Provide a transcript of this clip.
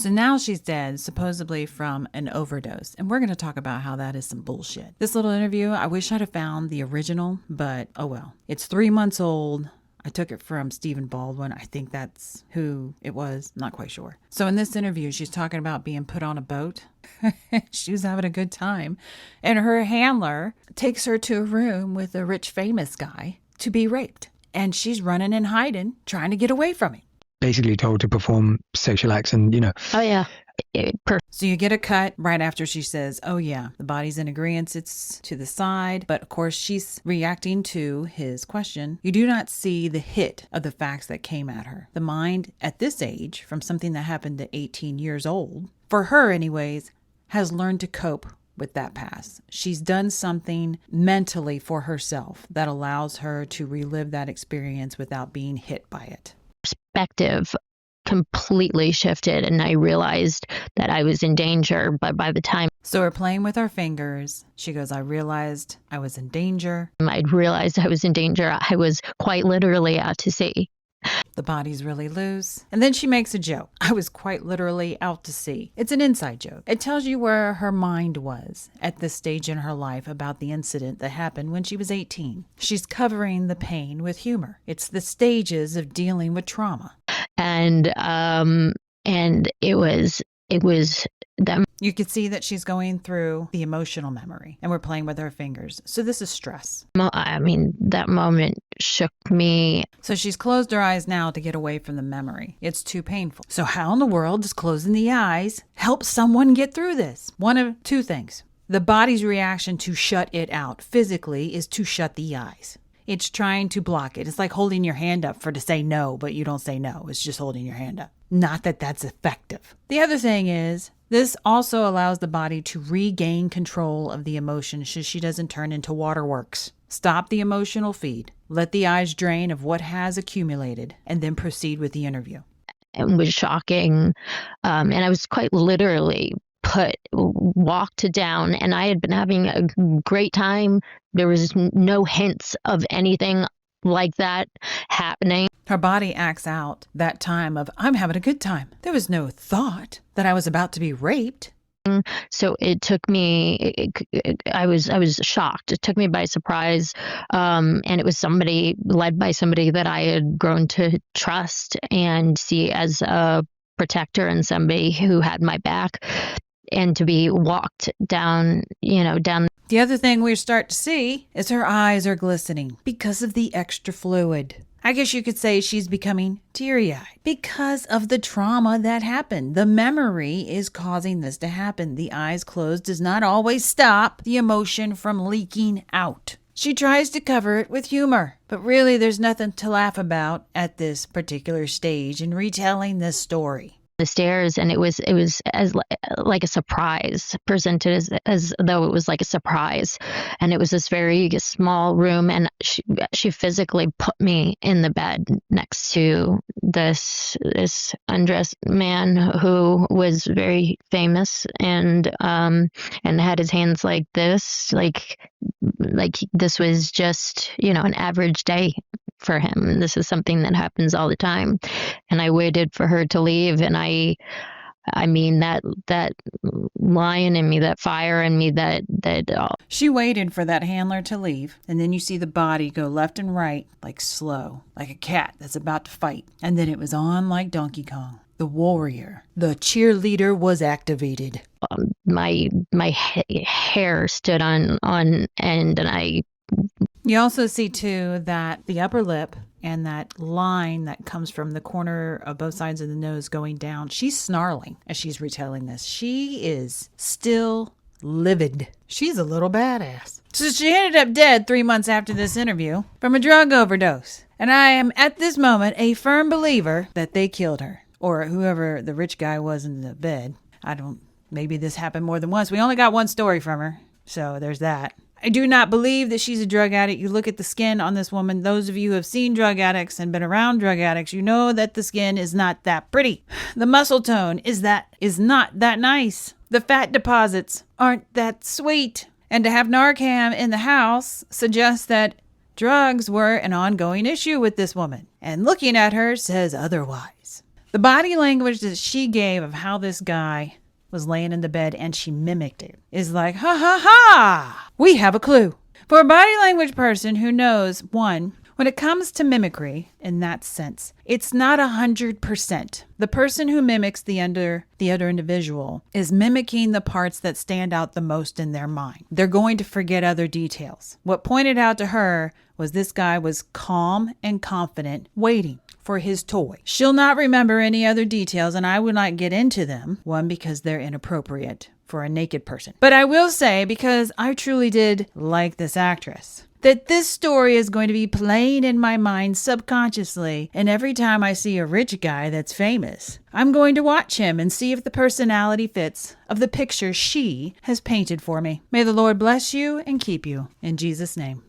So now she's dead, supposedly from an overdose. And we're going to talk about how that is some bullshit. This little interview, I wish I'd have found the original, but oh well. It's 3 months old. I took it from Stephen Baldwin. I think that's who it was. Not quite sure. So in this interview, she's talking about being put on a boat. She was having a good time. And her handler takes her to a room with a rich, famous guy to be raped. And she's running and hiding, trying to get away from him. Basically told to perform sexual acts and, Oh, yeah. So you get a cut right after she says, oh yeah, the body's in agreement, it's to the side. But of course, she's reacting to his question. You do not see the hit of the facts that came at her. The mind at this age, from something that happened at 18 years old, for her anyways, has learned to cope with that past. She's done something mentally for herself that allows her to relive that experience without being hit by it. Perspective completely shifted, and I realized that I was in danger. But by the time So we're playing with our fingers. She goes, I realized I was in danger. I'd realized I was in danger, I was quite literally out to sea. The body's really loose. And then she makes a joke. I was quite literally out to sea. It's an inside joke. It tells you where her mind was at this stage in her life about the incident that happened when she was 18. She's covering the pain with humor. It's the stages of dealing with trauma. And it was that. You could see that she's going through the emotional memory, and we're playing with her fingers. So this is stress. I mean, that moment shook me. So she's closed her eyes now to get away from the memory. It's too painful. So how in the world does closing the eyes help someone get through this? One of two things. The body's reaction to shut it out physically is to shut the eyes. It's trying to block it. It's like holding your hand up to say no, but you don't say no. It's just holding your hand up. Not that that's effective. The other thing is, this also allows the body to regain control of the emotion so she doesn't turn into waterworks. Stop the emotional feed. Let the eyes drain of what has accumulated, and then proceed with the interview. It was shocking. And I was quite literally walked down, and I had been having a great time. There was no hints of anything like that happening. Her body acts out that time of, I'm having a good time. There was no thought that I was about to be raped. So it took me, I was shocked. It took me by surprise. And it was led by somebody that I had grown to trust and see as a protector and somebody who had my back. And to be walked down. The other thing we start to see is her eyes are glistening because of the extra fluid. I guess you could say she's becoming teary-eyed because of the trauma that happened. The memory is causing this to happen. The eyes closed does not always stop the emotion from leaking out. She tries to cover it with humor, but really there's nothing to laugh about at this particular stage in retelling this story. The stairs, and it was as like a surprise, presented as though it was like a surprise. And it was this very small room, and she physically put me in the bed next to this undressed man who was very famous and had his hands like this, like this was just an average day for him. This is something that happens all the time. And I waited for her to leave, and I mean that lion in me, that fire in me, that She waited for that handler to leave, and then you see the body go left and right, like slow, like a cat that's about to fight. And then it was on like Donkey Kong. The warrior, the cheerleader was activated. My hair stood on end, and I. You also see, too, that the upper lip and that line that comes from the corner of both sides of the nose going down, she's snarling as she's retelling this. She is still livid. She's a little badass. So she ended up dead 3 months after this interview from a drug overdose. And I am, at this moment, a firm believer that they killed her. Or whoever the rich guy was in the bed. Maybe this happened more than once. We only got one story from her. So there's that. I do not believe that she's a drug addict. You look at the skin on this woman. Those of you who have seen drug addicts and been around drug addicts, you know that the skin is not that pretty. The muscle tone is not that nice. The fat deposits aren't that sweet. And to have Narcan in the house suggests that drugs were an ongoing issue with this woman. And looking at her says otherwise. The The body language that she gave of how this guy was laying in the bed and she mimicked it is like, ha ha ha, we have a clue. For a body language person who knows, one, when it comes to mimicry in that sense, it's not 100%. The person who mimics the other individual is mimicking the parts that stand out the most in their mind. They're going to forget other details. What pointed out to her was this guy was calm and confident, waiting for his toy. She'll not remember any other details, and I will not get into them. One, because they're inappropriate for a naked person. But I will say, because I truly did like this actress, that this story is going to be playing in my mind subconsciously, and every time I see a rich guy that's famous, I'm going to watch him and see if the personality fits of the picture she has painted for me. May the Lord bless you and keep you. In Jesus' name.